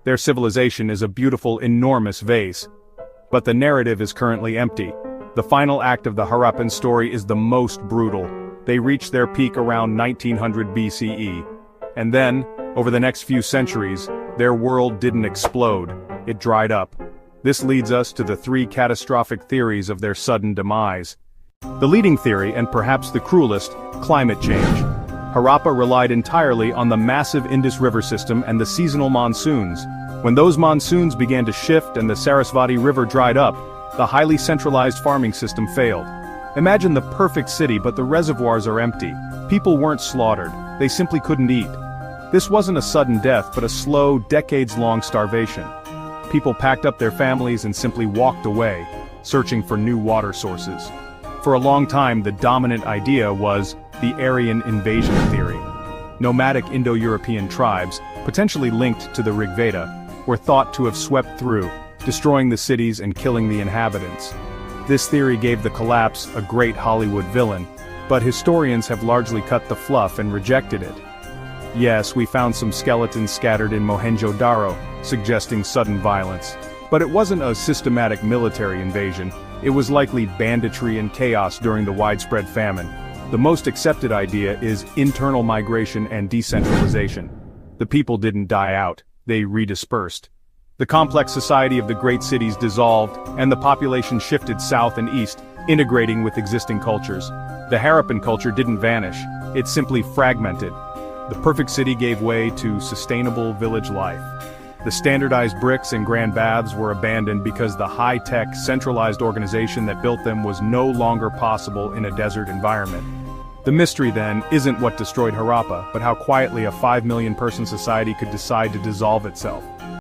Their civilization is a beautiful, enormous vase. But the narrative is currently empty. The final act of the Harappan story is the most brutal. They reached their peak around 1900 BCE. And then, over the next few centuries, their world didn't explode, it dried up. This leads us to the three catastrophic theories of their sudden demise. The leading theory, and perhaps the cruelest, climate change. Harappa relied entirely on the massive Indus River system and the seasonal monsoons. When those monsoons began to shift and the Sarasvati River dried up, the highly centralized farming system failed. Imagine the perfect city, but the reservoirs are empty. People weren't slaughtered, they simply couldn't eat. This wasn't a sudden death, but a slow, decades-long starvation. People packed up their families and simply walked away, searching for new water sources. For a long time, the dominant idea was the Aryan invasion theory. Nomadic Indo-European tribes, potentially linked to the Rig Veda, were thought to have swept through, destroying the cities and killing the inhabitants. This theory gave the collapse a great Hollywood villain, but historians have largely cut the fluff and rejected it. Yes, we found some skeletons scattered in Mohenjo-daro, suggesting sudden violence. But it wasn't a systematic military invasion, it was likely banditry and chaos during the widespread famine. The most accepted idea is internal migration and decentralization. The people didn't die out, they redispersed. The complex society of the great cities dissolved, and the population shifted south and east, integrating with existing cultures. The Harappan culture didn't vanish, it simply fragmented. The perfect city gave way to sustainable village life. The standardized bricks and grand baths were abandoned because the high-tech, centralized organization that built them was no longer possible in a desert environment. The mystery, then, isn't what destroyed Harappa, but how quietly a 5 million-person society could decide to dissolve itself.